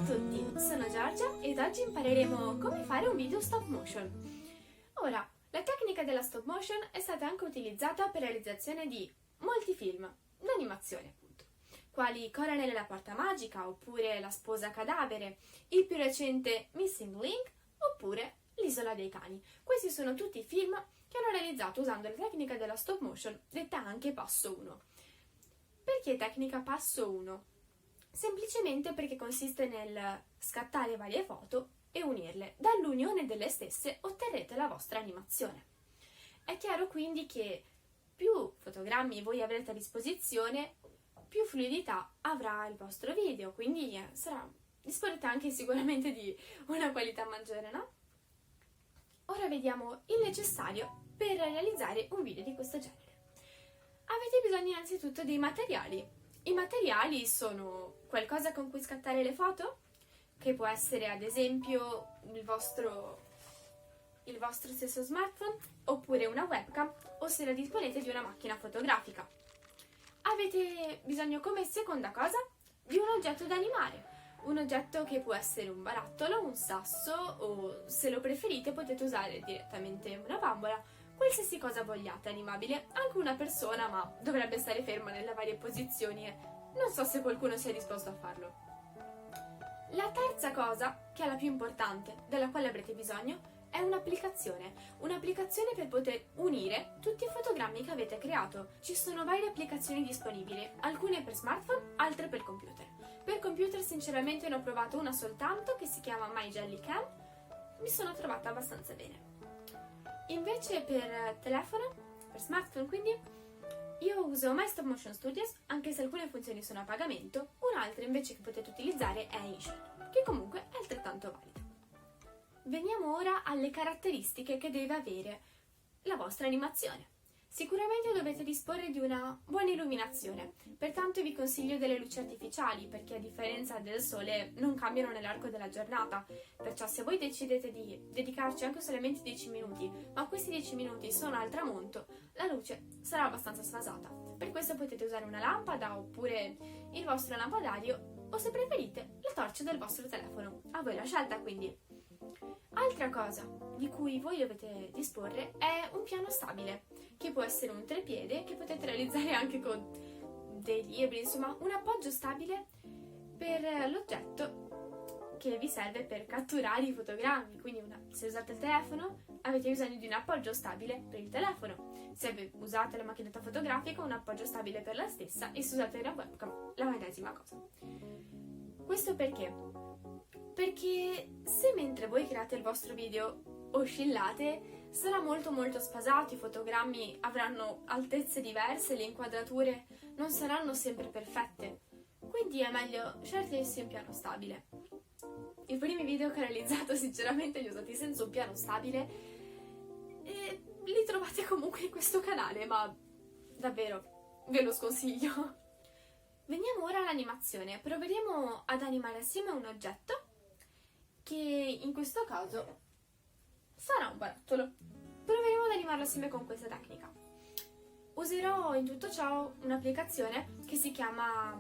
tutti, sono Giorgia ed oggi impareremo come fare un video stop motion. Ora, la tecnica della stop motion è stata anche utilizzata per la realizzazione di molti film d'animazione, appunto, quali Coraline e la porta magica, oppure La sposa cadavere, il più recente Missing Link, oppure L'isola dei cani. Questi sono tutti film che hanno realizzato usando la tecnica della stop motion, detta anche passo 1. Perché tecnica passo 1? Semplicemente perché consiste nel scattare varie foto e unirle. Dall'unione delle stesse otterrete la vostra animazione. È chiaro quindi che più fotogrammi voi avrete a disposizione, più fluidità avrà il vostro video, quindi disporrete anche sicuramente di una qualità maggiore, no? Ora vediamo il necessario per realizzare un video di questo genere. Avete bisogno innanzitutto dei materiali. I materiali sono qualcosa con cui scattare le foto, che può essere ad esempio il vostro stesso smartphone, oppure una webcam, o se la disponete di una macchina fotografica. Avete bisogno come seconda cosa di un oggetto da animare. Un oggetto che può essere un barattolo, un sasso o, se lo preferite, potete usare direttamente una bambola, qualsiasi cosa vogliate animabile, anche una persona, ma dovrebbe stare ferma nelle varie posizioni e non so se qualcuno sia disposto a farlo. La terza cosa, che è la più importante, della quale avrete bisogno, è un'applicazione per poter unire tutti i fotogrammi che avete creato. Ci sono varie applicazioni disponibili, alcune per smartphone, altre per computer. Per computer sinceramente ne ho provato una soltanto che si chiama My Jelly Cam, mi sono trovata abbastanza bene. Invece per telefono, per smartphone quindi, io uso My Stop Motion Studios, anche se alcune funzioni sono a pagamento, un'altra invece che potete utilizzare è InShot, che comunque è altrettanto valida. Veniamo ora alle caratteristiche che deve avere la vostra animazione. Sicuramente dovete disporre di una buona illuminazione, pertanto vi consiglio delle luci artificiali perché a differenza del sole non cambiano nell'arco della giornata, perciò se voi decidete di dedicarci anche solamente 10 minuti, ma questi 10 minuti sono al tramonto, la luce sarà abbastanza sfasata. Per questo potete usare una lampada oppure il vostro lampadario o, se preferite, la torcia del vostro telefono. A voi la scelta quindi. Altra cosa di cui voi dovete disporre è un piano stabile, che può essere un trepiede, che potete realizzare anche con dei libri, insomma un appoggio stabile per l'oggetto che vi serve per catturare i fotogrammi. Quindi se usate il telefono avete bisogno di un appoggio stabile per il telefono, se usate la macchinetta fotografica un appoggio stabile per la stessa, e se usate una webcam la medesima cosa. Questo perché? Perché se mentre voi create il vostro video oscillate, sarà molto sfasato, i fotogrammi avranno altezze diverse, le inquadrature non saranno sempre perfette, quindi è meglio scegliersi un piano stabile. I primi video che ho realizzato sinceramente li ho usati senza un piano stabile e li trovate comunque in questo canale, ma davvero ve lo sconsiglio. Veniamo ora all'animazione. Proveremo ad animare assieme un oggetto che in questo caso sarà un barattolo. Proveremo ad animarlo assieme con questa tecnica. Userò in tutto ciò un'applicazione che si chiama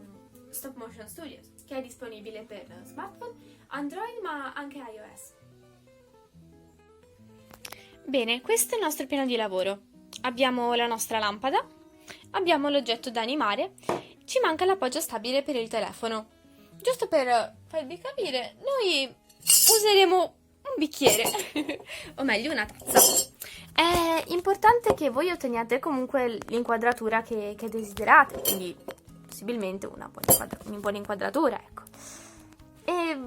Stop Motion Studios, che è disponibile per smartphone, Android ma anche iOS. Bene, questo è il nostro piano di lavoro. Abbiamo la nostra lampada, abbiamo l'oggetto da animare, ci manca l'appoggio stabile per il telefono. Giusto per farvi capire, noi useremo un bicchiere, o meglio una tazza. È importante che voi otteniate comunque l'inquadratura che desiderate, quindi possibilmente una buona inquadratura, ecco. E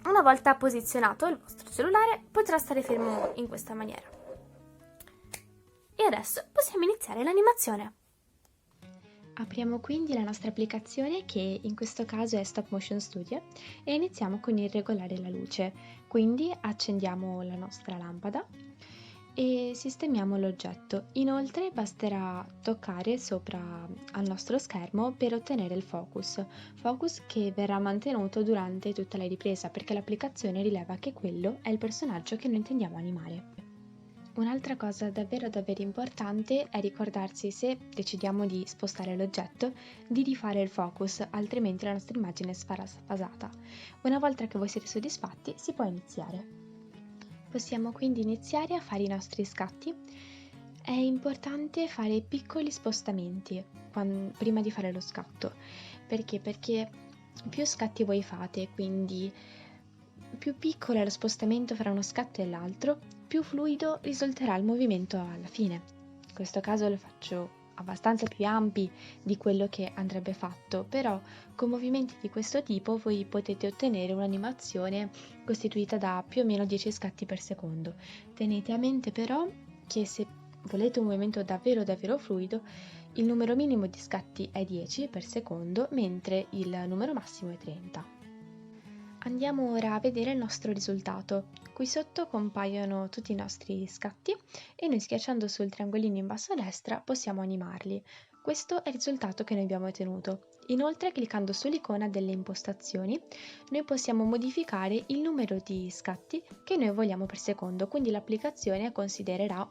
una volta posizionato il vostro cellulare potrà stare fermo in questa maniera. E adesso possiamo iniziare l'animazione. Apriamo quindi la nostra applicazione, che in questo caso è Stop Motion Studio, e iniziamo con il regolare la luce. Quindi accendiamo la nostra lampada e sistemiamo l'oggetto. Inoltre basterà toccare sopra al nostro schermo per ottenere il focus che verrà mantenuto durante tutta la ripresa, perché l'applicazione rileva che quello è il personaggio che noi intendiamo animare. Un'altra cosa davvero importante è ricordarsi, se decidiamo di spostare l'oggetto, di rifare il focus, altrimenti la nostra immagine sarà sfasata. Una volta che voi siete soddisfatti, si può iniziare. Possiamo quindi iniziare a fare i nostri scatti. È importante fare piccoli spostamenti prima di fare lo scatto. Perché? Perché più scatti voi fate, quindi più piccolo è lo spostamento fra uno scatto e l'altro, più fluido risulterà il movimento alla fine. In questo caso lo faccio abbastanza più ampi di quello che andrebbe fatto, però con movimenti di questo tipo voi potete ottenere un'animazione costituita da più o meno 10 scatti per secondo. Tenete a mente però che se volete un movimento davvero fluido, il numero minimo di scatti è 10 per secondo, mentre il numero massimo è 30. Andiamo ora a vedere il nostro risultato. Qui sotto compaiono tutti i nostri scatti e noi, schiacciando sul triangolino in basso a destra, possiamo animarli. Questo è il risultato che noi abbiamo ottenuto. Inoltre, cliccando sull'icona delle impostazioni, noi possiamo modificare il numero di scatti che noi vogliamo per secondo, quindi l'applicazione considererà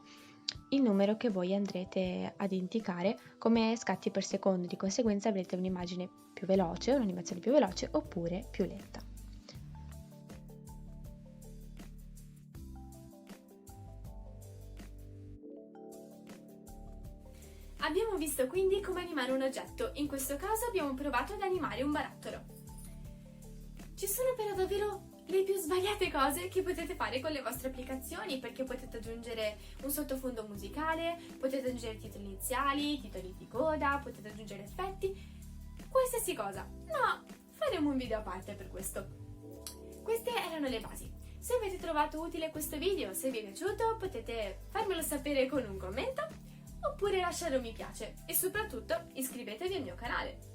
il numero che voi andrete ad indicare come scatti per secondo. Di conseguenza avrete un'immagine più veloce, un'animazione più veloce oppure più lenta. Abbiamo visto quindi come animare un oggetto, in questo caso abbiamo provato ad animare un barattolo. Ci sono però davvero le più svariate cose che potete fare con le vostre applicazioni, perché potete aggiungere un sottofondo musicale, potete aggiungere titoli iniziali, titoli di coda, potete aggiungere effetti, qualsiasi cosa. No, faremo un video a parte per questo. Queste erano le basi. Se avete trovato utile questo video, se vi è piaciuto, potete farmelo sapere con un commento oppure lasciare un mi piace e soprattutto iscrivetevi al mio canale.